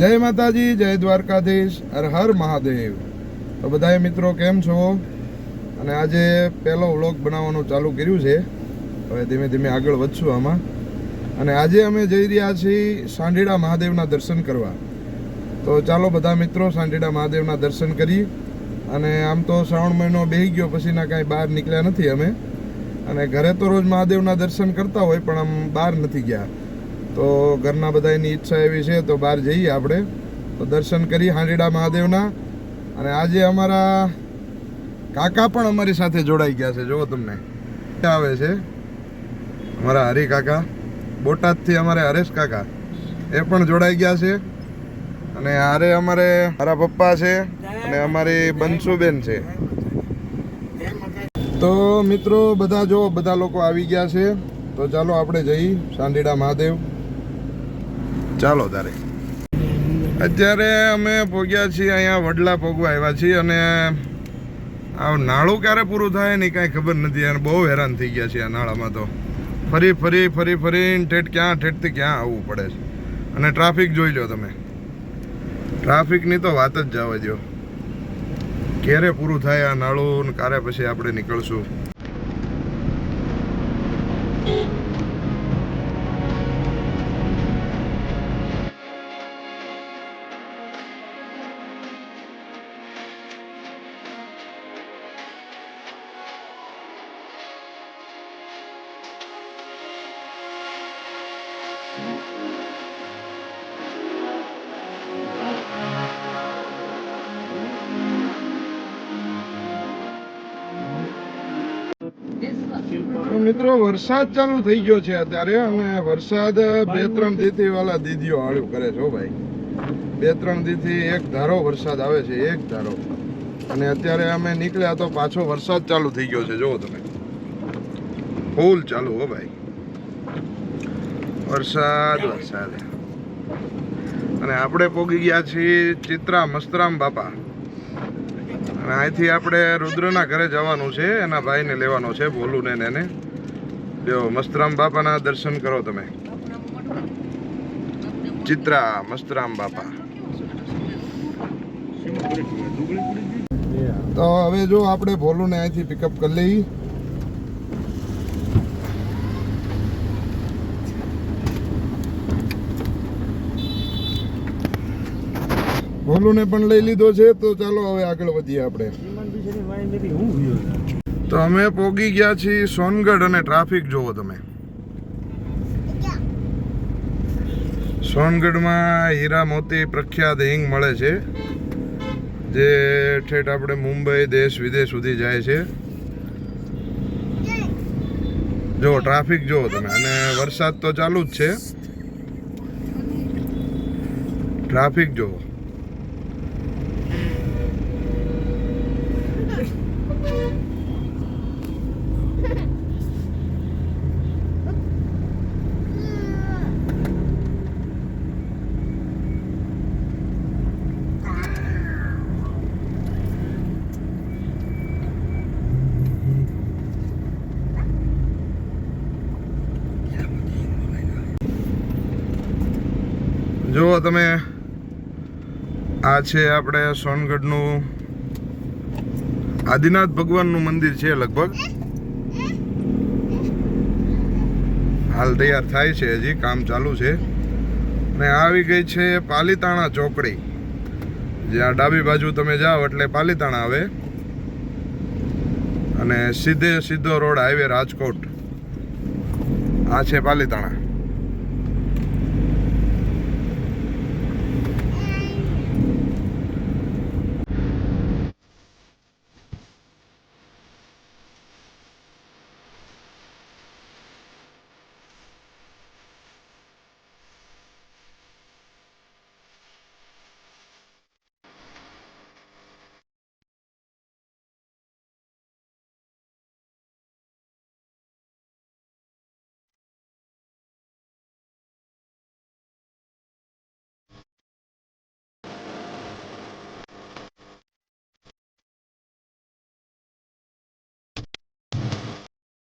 જય માતાજી, જય દ્વારકાધીશ, હર હર મહાદેવ। તો બધાએ મિત્રો કેમ છો? અને આજે પહેલો વ્લોગ બનાવવાનું ચાલુ કર્યું છે। હવે ધીમે ધીમે આગળ વધશું આમાં। અને આજે અમે જઈ રહ્યા છીએ સાંઢીડા મહાદેવના દર્શન કરવા। તો ચાલો બધા મિત્રો સાંઢીડા મહાદેવના દર્શન કરી। અને આમ તો શ્રાવણ મહિનો બેહી ગયો પછીના કાંઈ બહાર નીકળ્યા નથી અમે। અને ઘરે તો રોજ મહાદેવના દર્શન કરતા હોય પણ આમ બહાર નથી ગયા। તો ઘરના બધાની ઈચ્છા એવી છે તો બહાર જઈએ આપણે, તો દર્શન કરી સાંઢીડા મહાદેવના। અને આજે અમારા કાકા પણ અમારી સાથે જોડાઈ ગયા છે। જુઓ તમને આવે છે અમારા હરી કાકા, બોટાદથી અમારે હરેશ કાકા એ પણ જોડાઈ ગયા છે। અને હારે અમારે મારા પપ્પા છે અને અમારી બંસુબેન છે। તો મિત્રો બધા જો બધા લોકો આવી ગયા છે, તો ચાલો આપણે જઈ સાંઢીડા મહાદેવ। ચાલો તારે અત્યારે અમે પહોંચ્યા છીએ અહીંયા વડલા પગવા આવ્યા છીએ। અને આ નાળું ક્યારે પૂરું થાય ને કાંઈ ખબર નથી। અને બહુ હેરાન થઈ ગયા છે આ નાળામાં। તો ફરીને ઠેઠથી ક્યાં આવવું પડે છે। અને ટ્રાફિક જોઈ લો તમે, ટ્રાફિકની તો વાત જ જવા દો। ક્યારે પૂરું થાય આ નાળું ને ક્યારે પછી આપણે નીકળશું। મિત્રો વરસાદ ચાલુ થઈ ગયો છે અત્યારે। અને વરસાદ 2-3 દીથી વાલા દીદીઓ હાળ્યું કરે છે ભાઈ। 2-3 દીથી એક ધારો વરસાદ આવે છે, એક ધારો। અને અત્યારે અમે નીકળ્યા તો પાછો વરસાદ ચાલુ થઈ ગયો છે। જુઓ તમે, ફૂલ ચાલુ હો ભાઈ, વરસાદ। અને આપણે પોગી ગયા છીએ ચિત્રા મસ્તરામ બાપા। અને અહીંથી આપણે રુદ્રના ઘરે જવાનું છે, એના ભાઈને લેવાનો છે, ભોલું ને એને। જો મસ્તરામ બાપાના દર્શન કરો તમે, ચિત્રા મસ્તરામ બાપા। તો હવે જો આપણે ભોલું ને અહીંથી પિકઅપ કરી લઈ। ભોલું ને પણ લઈ લીધો છે, તો ચાલો હવે આગળ વધીએ આપણે। તો અમે પોગી ગયા છીએ સોનગઢ। અને ટ્રાફિક જોવો તમે, સોનગઢમાં હીરા મોતી પ્રખ્યાત હિંગ મળે છે, જે ઠેઠ આપણે મુંબઈ દેશ વિદેશ સુધી જાય છે। જો ટ્રાફિક જોવો તમે, અને વરસાદ તો ચાલુ જ છે, ટ્રાફિક જોવો। જુઓ તમે, આ છે આપણે સોનગઢનું આદિનાથ ભગવાનનું મંદિર છે લગભગ। હાલ તૈયાર થાય છે, હજી કામ ચાલુ છે। અને આવી ગઈ છે પાલીતાણા ચોકડી, જ્યાં ડાબી બાજુ તમે જાઓ એટલે પાલીતાણા આવે। અને સીધો રોડ હાઈવે રાજકોટ, આ છે પાલીતાણા।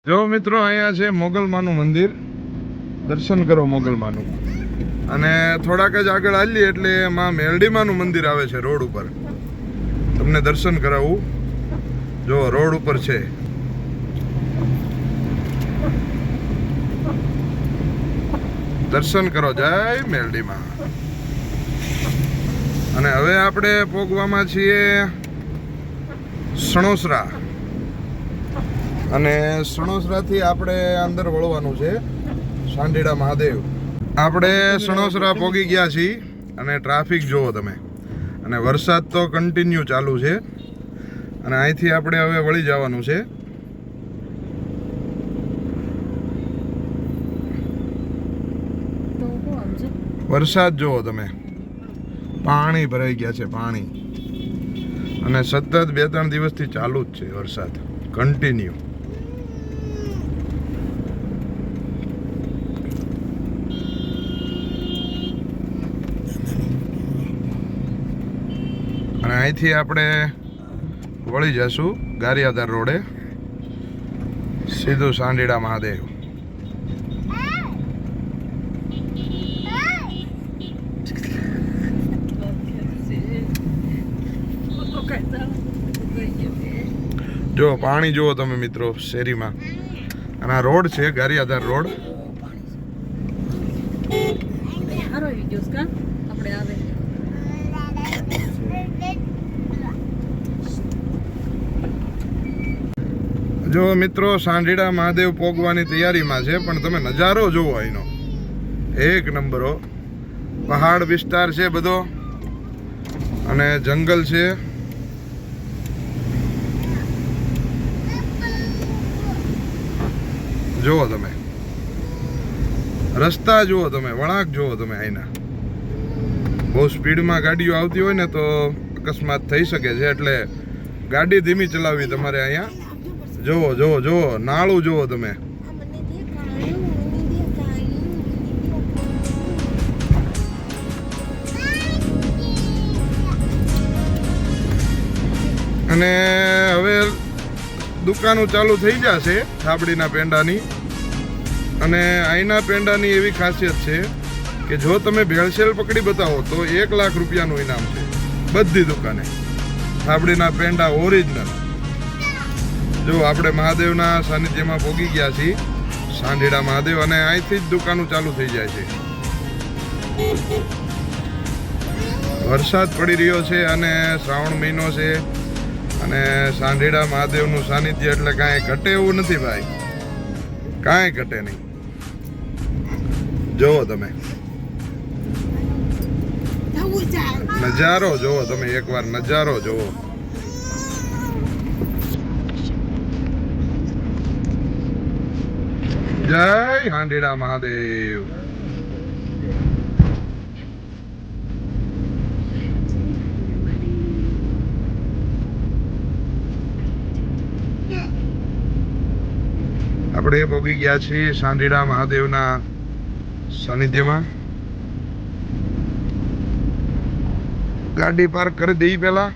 જો મિત્રો, અહીંયા છે મોગલમાનું મંદિર, દર્શન કરો મોગલમાનું। અને થોડાક જ આગળ હાલીએ એટલે માં મેલડીમાનું મંદિર આવે છે રોડ ઉપર. તમને દર્શન કરાવું. જો રોડ ઉપર છે. દર્શન કરો, જય મેલડીમાં. અને હવે આપણે પોગવામાં છીએ સણોસરા. અને સણોસરાથી આપણે અંદર વળવાનું છે સાંઢીડા મહાદેવ. આપણે સણોસરા પોગી ગયા છીએ અને ટ્રાફિક જુઓ તમે. અને વરસાદ તો કન્ટિન્યુ ચાલુ છે. અને અહીંથી આપણે હવે વળી જવાનું છે. વરસાદ જુઓ તમે, પાણી ભરાઈ ગયા છે, પાણી. અને સતત 2-3 દિવસથી ચાલુ જ છે વરસાદ, કન્ટિન્યુ. અને અહીંથી આપણે વળી જશું ગારિયાધાર રોડે સીધું સાંઢીડા મહાદેવ. જો પાણી જુઓ તમે મિત્રો શેરીમાં. અને આ રોડ છે ગારિયાધાર રોડ. જો મિત્રો સાંઢીડા મહાદેવ પોગવાની તૈયારીમાં છે, પણ તમે નજારો જુઓ અહીંનો, એક નંબરો. પહાડ વિસ્તાર છે બધો અને જંગલ છે. જુઓ તમે રસ્તા, જુઓ તમે વળાંક, જુઓ તમે અહીંના. બહુ સ્પીડમાં ગાડીઓ આવતી હોય ને તો અકસ્માત થઈ શકે છે, એટલે ગાડી ધીમી ચલાવવી તમારે અહીંયા. જુઓ જુઓ જુઓ નાળું જુઓ તમે. અને હવે દુકાનો ચાલુ થઈ જશે થાબડીના પેંડાની. અને અહીંના પેંડાની એવી ખાસિયત છે કે જો તમે ભેળસેળ પકડી બતાવો તો 1 લાખ રૂપિયાનું ઇનામ છે બધી દુકાને. થાબડીના પેંડા ઓરિજિનલ. જો આપણે મહાદેવના સાનિધ્યમાં પોગી ગયા છીએ સાંઢીડા મહાદેવ. અને અહીંથી જ દુકાનો ચાલુ થઈ જાય છે. વરસાદ પડી રહ્યો છે અને શ્રાવણ મહિનો છે. અને સાંઢીડા મહાદેવનું સાનિધ્ય એટલે કાંઈ ઘટે એવું નથી ભાઈ, કાંઈ ઘટે નહીં. જુઓ તમે નજારો, જુઓ તમે એકવાર નજારો જુઓ. જય સાંઢીડા મહાદેવ. આપણે પોગી ગયા છીએ સાંઢીડા મહાદેવના સાનિધ્યમાં. ગાડી પાર્ક કરી દઈ પેલા.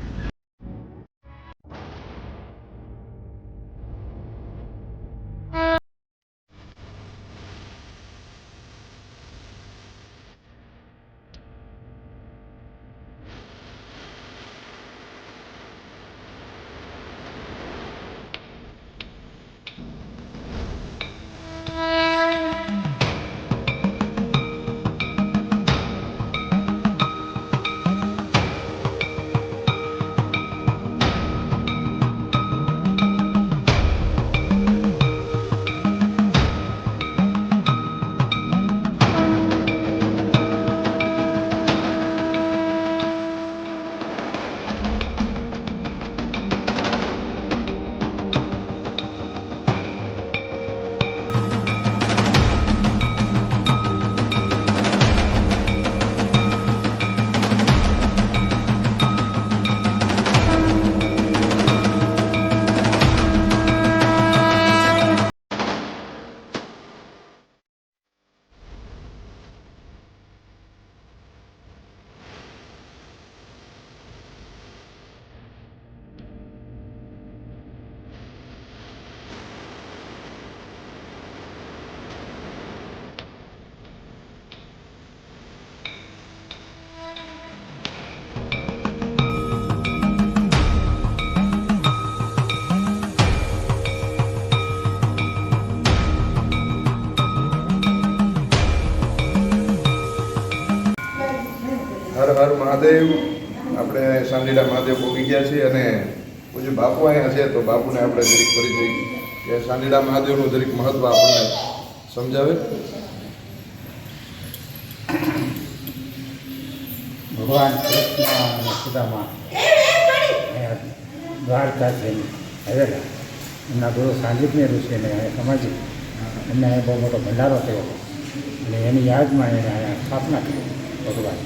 હર હર મહાદેવ. આપણે સાંડીડા મહાદેવ પહોંચી ગયા છીએ અને પૂજ્ય બાપુ અહીંયા છે તો બાપુને આપણે જરીક પરિચય કે સાંડીડા મહાદેવનું જરીક મહત્વ આપણને સમજાવે. ભગવાન કૃષ્ણ અને સુદામા દ્વારકા છે હવેલા એમના ગુરુ સાંદીપની ઋષિ અને સમાધિ એમને અહીંયા બહુ મોટો ભંડારો થયો અને એની યાદમાં એને અહીંયા સ્થાપના કરી ભગવાન.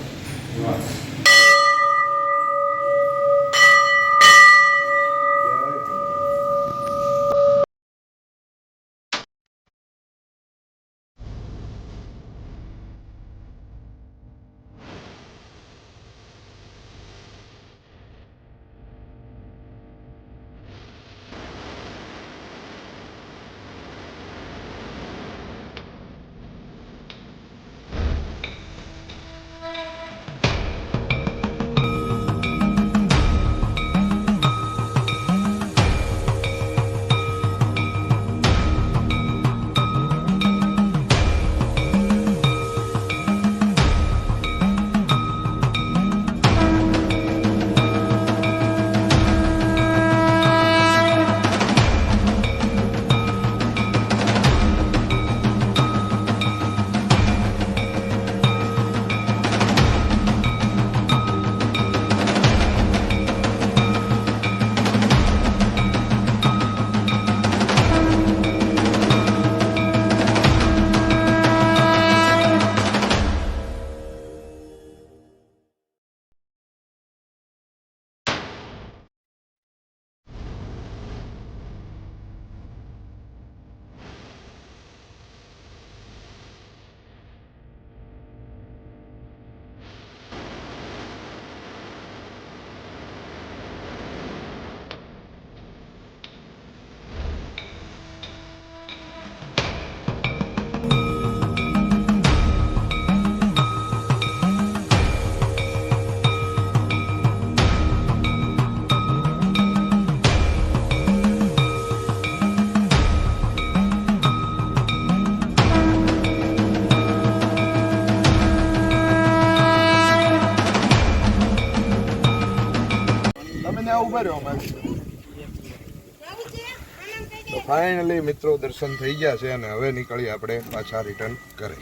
ઉભા રહ્યો અમારે. તો ફાઇનલી મિત્રો દર્શન થઈ ગયા છે અને હવે નીકળી આપણે પાછા રિટર્ન કરે.